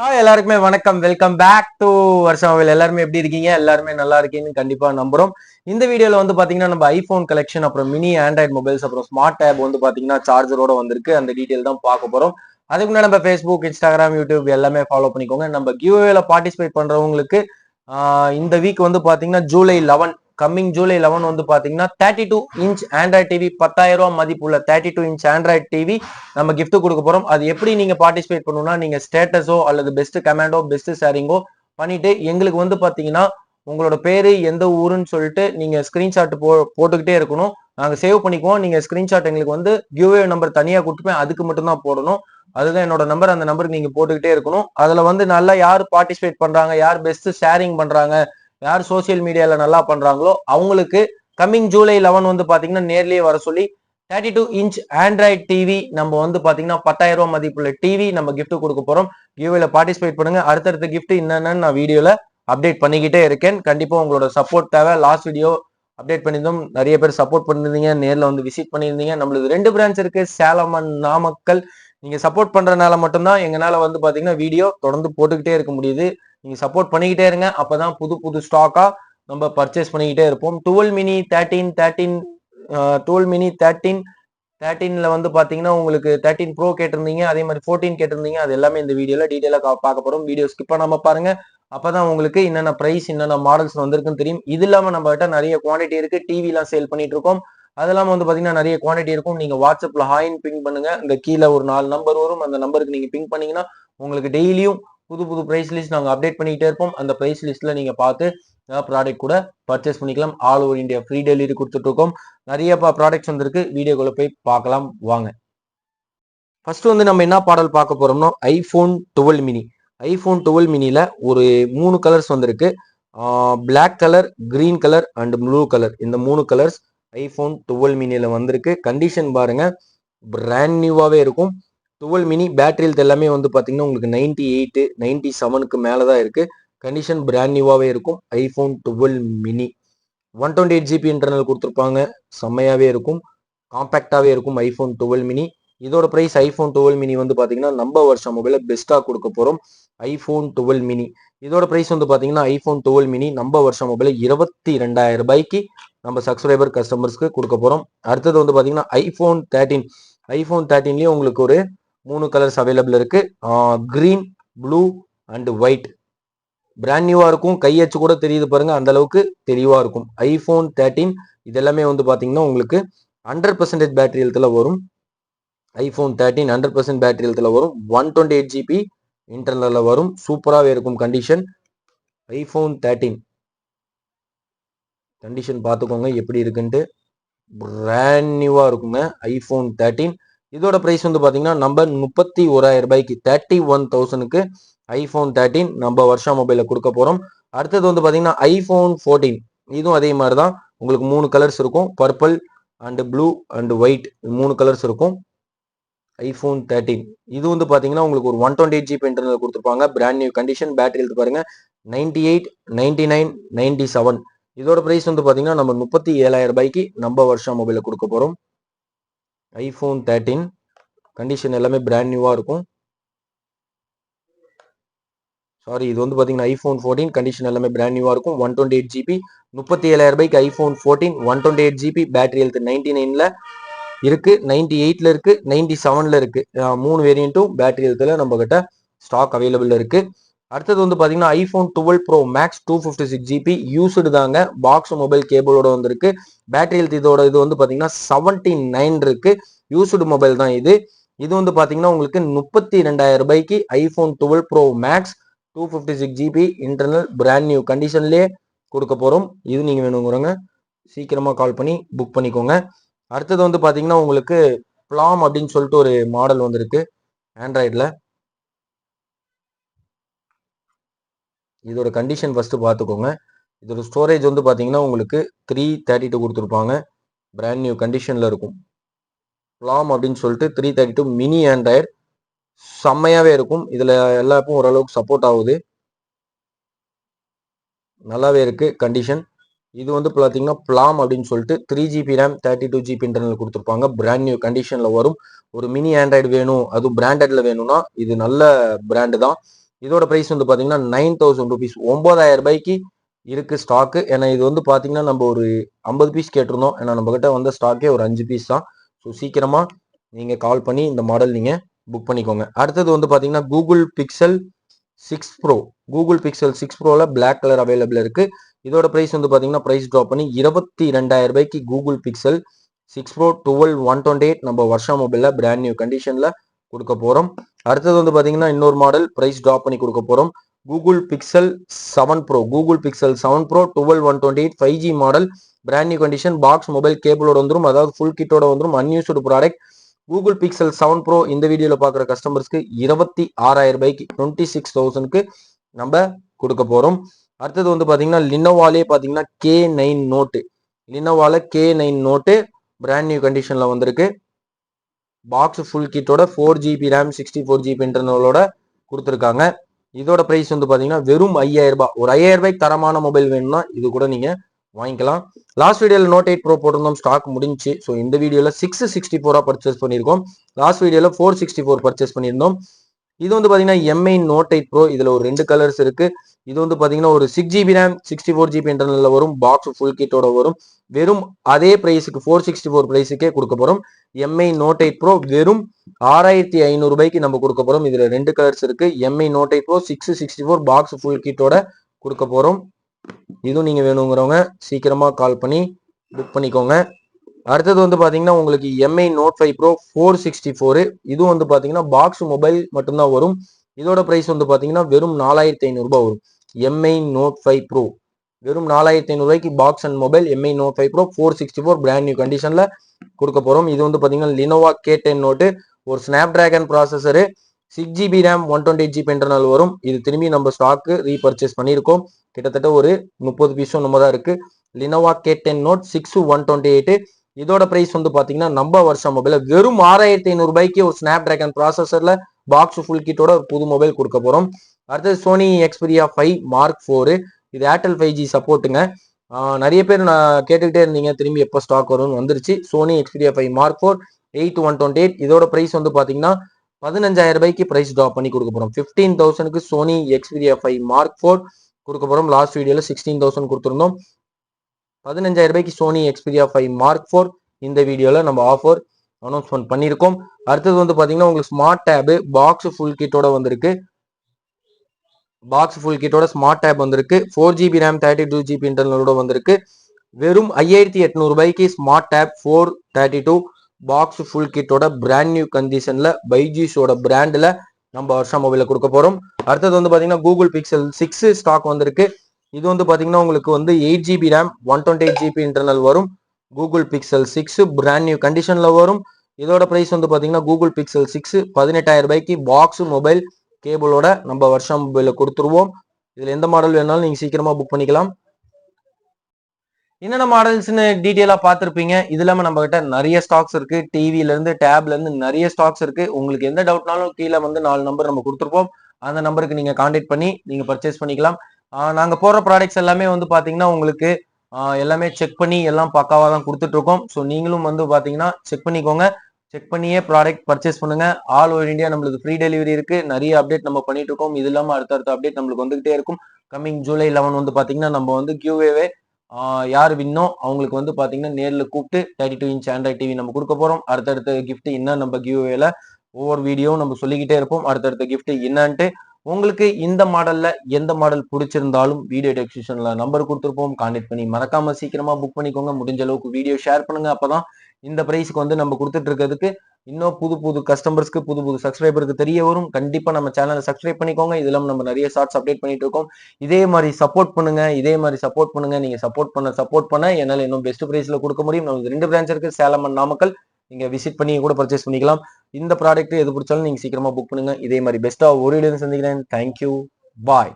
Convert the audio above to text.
எல்லாருக்குமே வணக்கம். Welcome back to வருஷம் மொபைல். எல்லாருமே எப்படி இருக்கீங்க? எல்லாருமே நல்லா இருக்கீங்கன்னு கண்டிப்பா நம்புறோம். இந்த வீடியோல வந்து பாத்தீங்கன்னா நம்ம ஐபோன் கலெக்ஷன், அப்புறம் மினி ஆண்ட்ராய்டு மொபைல்ஸ், அப்புறம் ஸ்மார்ட் டேப் வந்து பாத்தீங்கன்னா சார்ஜரோட வந்திருக்கு. அந்த டீடைல் தான் பார்க்க போறோம். அதுக்கு முன்னாடி நம்ம ஃபேஸ்புக், இன்ஸ்டாகிராம், யூடியூப் எல்லாமே ஃபாலோ பண்ணிக்கோங்க. நம்ம கிவ்அவேல பார்ட்டிசிபேட் பண்றவங்களுக்கு இந்த வீக் வந்து பாத்தீங்கன்னா ஜூலை 11 கம்மிங் ஜூலை 11 வந்து பாத்தீங்கன்னா 32 இன்ச் ஆண்ட்ராய்ட் டிவி 10,000 ரூபாய் மதிப்புள்ள 32 இன்ச் ஆண்ட்ராய்ட் டிவி நம்ம gift கொடுக்க போறோம். அது எப்படி நீங்க பார்ட்டிசிபேட் பண்ணணும்னா, நீங்க ஸ்டேட்டஸோ அல்லது பெஸ்ட் கமெண்டோ பெஸ்ட் ஷேரிங்கோ பண்ணிட்டு எங்களுக்கு வந்து பாத்தீங்கன்னா உங்களோட பேரு எந்த ஊருன்னு சொல்லிட்டு நீங்க ஸ்கிரீன்ஷாட் போட்டுக்கிட்டே இருக்கணும். நாங்க சேவ் பண்ணிக்குவோம். நீங்க ஸ்கிரீன்ஷாட் எங்களுக்கு வந்து கிவ்அவே நம்பர் தனியா கொடுத்துப்பேன், அதுக்கு மட்டும் தான் போடணும். அதுதான் என்னோட நம்பர். அந்த நம்பருக்கு நீங்க போட்டுக்கிட்டே இருக்கணும். அதுல வந்து நல்லா யார் பார்ட்டிசிபேட் பண்றாங்க, யார் பெஸ்ட் ஷேரிங் பண்றாங்க, யார் சோசியல் மீடியால நல்லா பண்றாங்களோ அவங்களுக்கு கம்மிங் ஜூலை 11 வந்து பாத்தீங்கன்னா நேர்லயே வர சொல்லி 32 இன்ச் ஆண்ட்ராய்ட் டிவி நம்ம வந்து பாத்தீங்கன்னா 10,000 ரூபாய் மதிப்புள்ள டிவி நம்ம gift கொடுக்க போறோம். கிவ்அவேல பார்ட்டிசிபேட் பண்ணுங்க. அடுத்தடுத்த gift என்னன்னு நான் வீடியோல அப்டேட் பண்ணிக்கிட்டே இருக்கேன். கண்டிப்பா உங்களோட சப்போர்ட் தேவை. லாஸ்ட் வீடியோ அப்டேட் பண்ணியிருந்தோம். நிறைய பேர் சப்போர்ட் பண்ணிருந்தீங்க, நேர்ல வந்து விசிட் பண்ணியிருந்தீங்க. நம்மளுக்கு 2 பிரான்ச் இருக்கு, சேலம் and நாமக்கல். நீங்க சப்போர்ட் பண்றதுனால மட்டும்தான் எங்களால வந்து பாத்தீங்கன்னா வீடியோ தொடர்ந்து போட்டுக்கிட்டே இருக்க முடியுது. நீங்க சப்போர்ட் பண்ணிக்கிட்டே இருங்க. அப்பதான் புது புது ஸ்டாக்கா நம்ம பர்ச்சேஸ் பண்ணிக்கிட்டே இருப்போம். 12 மினி 13 12 மினி 13ல வந்து பாத்தீங்கன்னா உங்களுக்கு 13 ப்ரோ கேட்டிருந்தீங்க, அதே மாதிரி 14 கேட்டிருந்தீங்க. அது எல்லாமே இந்த வீடியோல டீடைலா பார்க்க போறோம். வீடியோ ஸ்கிப் பண்ணாம பாருங்க. அப்பதான் உங்களுக்கு என்னென்ன பிரைஸ், என்னென்ன மாடல்ஸ் வந்திருக்குன்னு தெரியும். இது இல்லாம நம்ம கிட்ட நிறைய குவான்டிட்டி இருக்கு. டிவி எல்லாம் சேல் பண்ணிட்டு இருக்கோம். அது இல்லாம வந்து பாத்தீங்கன்னா நிறைய குவான்டிட்டி இருக்கும். நீங்க வாட்ஸ்அப்ல ஹாய்னு பிங் பண்ணுங்க. இந்த கீழே ஒரு 4 நம்பர் வரும். அந்த நம்பருக்கு நீங்க பிங் பண்ணீங்கன்னா உங்களுக்கு டெய்லியும் புது புது பிரைஸ் லிஸ்ட் நாங்க அப்டேட் பண்ணிக்கிட்டே இருப்போம். அந்த பிரைஸ் லிஸ்ட்ல நீங்க பார்த்து ப்ராடக்ட் கூட பர்ச்சேஸ் பண்ணிக்கலாம். All over India free delivery கொடுத்துட்டு இருக்கோம். நிறைய ப்ராடக்ட்ஸ் வந்திருக்கு. வீடியோக்குள்ள போய் பார்க்கலாம் வாங்க. ஃபர்ஸ்ட் வந்து நம்ம என்ன பாடல் பார்க்க போறோம்னா ஐபோன் 12 மினி. ஐபோன் 12 மினில ஒரு 3 கலர்ஸ் வந்திருக்கு. Black colour, green colour and blue colour. இந்த 3 கலர்ஸ் ஐபோன் 12 மினில வந்திருக்கு. கண்டிஷன் பாருங்க, பிராண்ட் நியூவாவே இருக்கும். 12 மினி பேட்டரி ஹெல்த் எல்லாமே வந்து பாத்தீங்கன்னா உங்களுக்கு 98 97க்கு மேலதான் இருக்கு. கண்டிஷன் பிராண்ட் நியூவாவே இருக்கும். ஐபோன் 12 மினி 128 ஜிபி இன்டர்னல் கொடுத்துருப்பாங்க. செம்மையாவே இருக்கும், காம்பாக்டாவே இருக்கும் ஐபோன் 12 மினி. இதோட பிரைஸ் ஐபோன் 12 மினி வந்து பாத்தீங்கன்னா நம்ம வருஷம் மொபைல பெஸ்டா கொடுக்க போறோம். ஐபோன் 12 மினி இதோட பிரைஸ் வந்து பாத்தீங்கன்னா ஐபோன் 12 மினி நம்ம வருஷம் மொபைல 22,000 ரூபாய்க்கு நம்ம சப்ஸ்கிரைபர் கஸ்டமர்ஸ்க்கு கொடுக்க போறோம். அடுத்தது வந்து பாத்தீங்கன்னா ஐபோன் 13. ஐபோன் 13லயே உங்களுக்கு ஒரு 3 கலர்ஸ் அவைலபிள் இருக்கு. Green, blue and white. Brand நியூவா இருக்கும். கையச்சு கூட தெரியுது பாருங்க, அந்த அளவுக்கு தெளிவா இருக்கும். ஐபோன் 13 இது எல்லாமே வந்து பாத்தீங்கன்னா உங்களுக்கு 100% பேட்டரி ஹெல்த்ல வரும். ஐபோன் 13 100% பேட்டரி ஹெல்த்ல வரும். 128 ஜிபி இன்டர்னல்ல வரும். சூப்பராகவே இருக்கும் கண்டிஷன். ஐபோன் 13 கண்டிஷன் பார்த்துக்கோங்க எப்படி இருக்குன்ட்டு. பிராண்ட் நியூவா இருக்குங்க ஐபோன் 13. இதோட பிரைஸ் வந்து பாத்தீங்கன்னா நம்ம 31,000 ரூபாய்க்கு 31,000க்கு ஐபோன் 13 நம்ம வருஷம் மொபைல கொடுக்க போறோம். அடுத்தது வந்து பாத்தீங்கன்னா ஐபோன் 14. இதுவும் அதே மாதிரிதான் உங்களுக்கு 3 கலர்ஸ் இருக்கும். Purple and blue and white 3 colours இருக்கும். ஐபோன் 13 இது வந்து பாத்தீங்கன்னா உங்களுக்கு ஒரு 128 ஜிபி இன்டர்னல் கொடுத்துருப்பாங்க. Brand new condition. Battery health பாருங்க 98 99 97. இதோட பிரைஸ் வந்து பாத்தீங்கன்னா நம்ம 37,000 ரூபாய்க்கு நம்ம வருஷம் மொபைல கொடுக்க போறோம். ஐபோன் 13 கண்டிஷன் எல்லாமே பிராண்ட் நியூவா இருக்கும். சாரி, இது வந்து பாத்தீங்கன்னா ஐபோன் 14 கண்டிஷன் எல்லாமே பிராண்ட் நியூவா இருக்கும். 128 ஜிபி 37,000 ரூபாய்க்கு ஐபோன் 14 128 ஜிபி பேட்டரி ஹெல்த் 99ல இருக்கு, 98ல இருக்கு, 97ல இருக்கு. 3 வேரியண்ட்டும் பேட்டரி ஹெல்த்ல நம்ம கிட்ட ஸ்டாக் அவைலபிள் இருக்கு. அடுத்தது வந்து பாத்தீங்கன்னா iPhone 12 pro max 256 GB used தாங்க. பாக்ஸ் மொபைல் கேபிளோட வந்திருக்கு. பேட்டரி ஹெல்த் இதோட இது வந்து பாத்தீங்கன்னா 79 இருக்கு. யூஸ்டு மொபைல் தான் இது. இது வந்து பாத்தீங்கன்னா உங்களுக்கு 32,000 ரூபாய்க்கு iPhone 12 pro max 256 GB internal brand new கண்டிஷன்லயே கொடுக்க போறோம். இது நீங்க வேணுங்கிறவங்க சீக்கிரமா கால் பண்ணி புக் பண்ணிக்கோங்க. அடுத்தது வந்து பாத்தீங்கன்னா உங்களுக்கு பிளாம் அப்படின்னு சொல்லிட்டு ஒரு மாடல் வந்திருக்கு ஆண்ட்ராய்டுல. இதோட கண்டிஷன் ஃபர்ஸ்ட் பார்த்துக்கோங்க. இதோட ஸ்டோரேஜ் வந்து பாத்தீங்கன்னா உங்களுக்கு 332 கொடுத்துருப்பாங்க. பிராண்ட் நியூ கண்டிஷன்ல இருக்கும். பிளாம் அப்படின்னு சொல்லிட்டு 332 மினி ஆண்ட்ராய்டு செம்மையாவே இருக்கும். இதுல எல்லாருக்கும் ஓரளவுக்கு சப்போர்ட் ஆகுது, நல்லாவே இருக்கு கண்டிஷன். இது வந்து பாத்தீங்கன்னா பிளாம் அப்படின்னு சொல்லிட்டு 3 GB ரேம் 32 GB இன்டர்னல் கொடுத்துருப்பாங்க. பிராண்ட் நியூ கண்டிஷன்ல வரும். ஒரு மினி ஆண்ட்ராய்டு வேணும், அதுவும் பிராண்டட்ல வேணும்னா இது நல்ல பிராண்டு தான். இதோட பிரைஸ் வந்து பாத்தீங்கன்னா 9000 rupees, 9000 ரூபாய்க்கு இருக்கு ஸ்டாக்கு. ஏன்னா இது வந்து பாத்தீங்கன்னா நம்ம ஒரு 50 பீஸ் கேட்டிருந்தோம். ஏன்னா நம்ம கிட்ட வந்த ஸ்டாக்கே ஒரு 5 பீஸ் தான். ஸோ சீக்கிரமா நீங்க கால் பண்ணி இந்த மாடல் நீங்க புக் பண்ணிக்கோங்க. அடுத்தது வந்து பாத்தீங்கன்னா Google Pixel 6 pro. Google Pixel 6 ப்ரோல பிளாக் கலர் அவைலபிள் இருக்கு. இதோட பிரைஸ் வந்து பாத்தீங்கன்னா பிரைஸ் ட்ராப் பண்ணி 22,000 ரூபாய்க்கு கூகுள் பிக்சல் 6 ப்ரோ 12/128 நம்ம வருஷா மொபைல்ல பிராண்ட் நியூ கண்டிஷன்ல கொடுக்க போறோம். அடுத்தது வந்து பாத்தீங்கன்னா இன்னொரு மாடல் பிரைஸ் ட்ராப் பண்ணி கொடுக்க போறோம். Google Pixel 7 pro. Google Pixel 7 pro 12/128 5G model brand new condition box mobile கேபிளோட வந்துரும். அதாவது ஃபுல் கிட்டோட வந்துரும். Unused product. Google Pixel 7 pro இந்த வீடியோல பாக்குற கஸ்டமர்ஸ்க்கு 26,000 ரூபாய்க்கு 26,000க்கு நம்ம கொடுக்க போறோம். அடுத்தது வந்து பாத்தீங்கன்னா லினோவாலே பாத்தீங்கன்னா K9 நோட்டு. லினோவால K9 நோட்டு பிராண்ட் நியூ கண்டிஷன்ல வந்திருக்கு. பாக்ஸ் ஃபுல் கிட்டோட 4GB ரேம் 64GB இன்டர்னலோட கொடுத்துருக்காங்க. இதோட பிரைஸ் வந்து பாத்தீங்கன்னா வெறும் 5,000 ரூபாய். ஒரு 5,000 ரூபாய்க்கு தரமான மொபைல் வேணும்னா இது கூட நீங்க வாங்கிக்கலாம். லாஸ்ட் வீடியோல Note 8 Pro போட்டிருந்தோம், ஸ்டாக் முடிஞ்சு. ஸோ இந்த வீடியோல 664 பர்ச்சேஸ் பண்ணியிருக்கோம். லாஸ்ட் வீடியோல 464 பர்ச்சேஸ் பண்ணியிருந்தோம். இது வந்து பாத்தீங்கன்னா MI Note 8 Pro. இதுல ஒரு 2 கலர்ஸ் இருக்கு. இது வந்து பாத்தீங்கன்னா ஒரு 6GB ரேம் 64GB இன்டர்னல்ல வரும். பாக்ஸ் ஃபுல் கிட்டோட வரும். வெறும் அதே பிரைஸுக்கு 464 பிரைஸுக்கே கொடுக்க போறோம். MI Note 8 Pro வெறும் 6,500 ரூபாய்க்கு நம்ம கொடுக்க போறோம். இதுல 2 கலர்ஸ் இருக்கு. MI Note 8 Pro 664 box full கிட்டோட கொடுக்க போறோம். இதுவும் நீங்க வேணுங்கிறவங்க சீக்கிரமா கால் பண்ணி புக் பண்ணிக்கோங்க. அடுத்தது வந்து பாத்தீங்கன்னா உங்களுக்கு MI Note 5 Pro 464. இது வந்து பாத்தீங்கன்னா பாக்ஸ் மொபைல் மட்டும்தான் வரும். இதோட பிரைஸ் வந்து பாத்தீங்கன்னா வெறும் 4,500 ரூபாய் வரும். MI Note 5 Pro வெறும் 4,500 ரூபாய்க்கு box and mobile MI Note 5 Pro 464 brand new கண்டிஷன்ல கொடுக்க போறோம். இது வந்து பாத்தீங்கன்னா லினோவா K10 நோட்டு, ஒரு Snapdragon processor, 6GB RAM 128GB internal வரும். இது திரும்பி நம்ம ஸ்டாக்கு ரீபர்ச்சேஸ் பண்ணியிருக்கோம். கிட்டத்தட்ட ஒரு 30 பீஸும் நம்ம தான் இருக்கு. Lenovo K10 note 6/128. இதோட பிரைஸ் வந்து பாத்தீங்கன்னா நம்ம வருஷம் மொபைல வெறும் 6,500 ரூபாய்க்கு ஒரு ஸ்னாப்டிராகன் ப்ராசஸர்ல பாக்ஸ் ஃபுல் கிட்டோட ஒரு புது மொபைல் கொடுக்க போறோம். அடுத்தது சோனி Xperia 5 Mark 4. இது ஏர்டெல் 5G சப்போர்ட்டுங்க. நிறைய பேர் நான் கேட்டுக்கிட்டே இருந்தீங்க திரும்பி எப்போ ஸ்டாக் வரும்னு வந்துருச்சு. Sony Xperia 5 Mark 4 8/128. இதோட பிரைஸ் வந்து பாத்தீங்கன்னா 15,000 ரூபாய்க்கு பிரைஸ் ட்ராப் பண்ணி கொடுக்க போறோம். 15,000க்கு சோனி Xperia 5 Mark 4 கொடுக்க போறோம். லாஸ்ட் வீடியோல 16,000 கொடுத்துருந்தோம். 15,000 ரூபாய்க்கு சோனி Xperia 5 Mark 4 இந்த வீடியோல நம்ம ஆஃபர் அனௌன்ஸ்மெண்ட் பண்ணியிருக்கோம். அடுத்தது வந்து பாத்தீங்கன்னா உங்களுக்கு ஸ்மார்ட் டேப் பாக்ஸ் ஃபுல் கிட்டோட வந்திருக்கு. பாக்ஸ் ஃபுல் கிட்டோட ஸ்மார்ட் டேப் வந்திருக்கு. 4GB ரேம் 32GB இன்டர்னலோட வந்திருக்கு. வெறும் 5,800 ரூபாய்க்கு ஸ்மார்ட் டேப் 432 பாக்ஸ் ஃபுல் கிட்டோட பிராண்ட் நியூ கண்டிஷன்ல பைஜூஸோட பிராண்ட்ல நம்ம வருஷம் மொபைல கொடுக்க போறோம். அடுத்தது வந்து பாத்தீங்கன்னா கூகுள் பிக்சல் 6 ஸ்டாக் வந்திருக்கு. இது வந்து பாத்தீங்கன்னா உங்களுக்கு வந்து 8GB ரேம் 128GB இன்டர்னல் வரும். கூகுள் பிக்சல் 6 பிராண்ட் நியூ கண்டிஷன்ல வரும். இதோட பிரைஸ் வந்து பாத்தீங்கன்னா கூகுள் பிக்சல் 6 18,000 ரூபாய்க்கு பாக்ஸ் மொபைல் கேபிளோட நம்ம வருஷம் மொபைல கொடுத்துருவோம். இதுல எந்த மாடல் வேணாலும் நீங்க சீக்கிரமா புக் பண்ணிக்கலாம். என்னென்ன மாடல்ஸ்னு டீட்டெயிலா பார்த்துருப்பீங்க. இது இல்லாம நம்ம கிட்ட நிறைய ஸ்டாக்ஸ் இருக்கு. டிவில இருந்து டேப்ல இருந்து நிறைய ஸ்டாக்ஸ் இருக்கு. உங்களுக்கு எந்த டவுட்னாலும் கீழே வந்து 4 நம்பர் நம்ம கொடுத்துருப்போம். அந்த நம்பருக்கு நீங்க கான்டாக்ட் பண்ணி நீங்க பர்ச்சேஸ் பண்ணிக்கலாம். நாங்க போடுற ப்ராடக்ட்ஸ் எல்லாமே வந்து பாத்தீங்கன்னா உங்களுக்கு எல்லாமே செக் பண்ணி எல்லாம் பக்காவா தான் கொடுத்துட்டு இருக்கோம். ஸோ நீங்களும் வந்து பாத்தீங்கன்னா செக் பண்ணிக்கோங்க. செக் பண்ணியே ப்ராடக்ட் பர்ச்சேஸ் பண்ணுங்க. ஆல் ஓவர் இந்தியா நம்மளுக்கு ஃப்ரீ டெலிவரி இருக்கு. நிறைய அப்டேட் நம்ம பண்ணிட்டு இருக்கோம். இது இல்லாம அடுத்தடுத்த அப்டேட் நம்மளுக்கு வந்துகிட்டே இருக்கும். கம்மிங் ஜூலை 11 வந்து பாத்தீங்கன்னா நம்ம வந்து கியூவே யார் வின்னோ அவங்களுக்கு வந்து பாத்தீங்கன்னா நேர்ல கூப்பிட்டு 32 இன்ச் ஆண்ட்ராய்ட் டிவி நம்ம கொடுக்க போறோம். அடுத்தடுத்த கிஃப்ட் என்ன நம்ம கிவ்வேல ஒவ்வொரு வீடியோ நம்ம சொல்லிக்கிட்டே இருப்போம். அடுத்தடுத்த கிஃப்ட் என்னன்ட்டு உங்களுக்கு இந்த மாடல்ல எந்த மாடல் பிடிச்சிருந்தாலும் வீடியோ டெஸ்கிரிப்ஷன்ல நம்பர் கொடுத்துருப்போம். கான்டாக்ட் பண்ணி மறக்காம சீக்கிரமா புக் பண்ணிக்கோங்க. முடிஞ்ச அளவுக்கு வீடியோ ஷேர் பண்ணுங்க. அப்பதான் இந்த பிரைஸ்க்கு வந்து நம்ம கொடுத்துட்டு இருக்கிறதுக்கு இன்னும் புது புது கஸ்டமர்ஸ்க்கு புது புது சப்ஸ்கிரைபருக்கு தெரிய வரும். கண்டிப்பா நம்ம சேனலை சப்ஸ்கிரைப் பண்ணிக்கோங்க. இதெல்லாம் நம்ம நிறைய ஷார்ட்ஸ் அப்டேட் பண்ணிட்டு இருக்கோம். இதே மாதிரி சப்போர்ட் பண்ணுங்க. நீங்க சப்போர்ட் பண்ண என்னால இன்னும் பெஸ்ட் பிரைஸ்ல கொடுக்க முடியும். நமக்கு 2 பிரான்ச் இருக்கு, சேலம் அண்ட் நாமக்கல். நீங்க விசிட் பண்ணி கூட பர்ச்சேஸ் பண்ணிக்கலாம். இந்த ப்ராடக்ட் எது பிடிச்சாலும் நீங்க சீக்கிரமா புக் பண்ணுங்க. இதே மாதிரி பெஸ்டா ஒரு வீடியோ சந்திக்கிறேன். தேங்க்யூ, பாய்.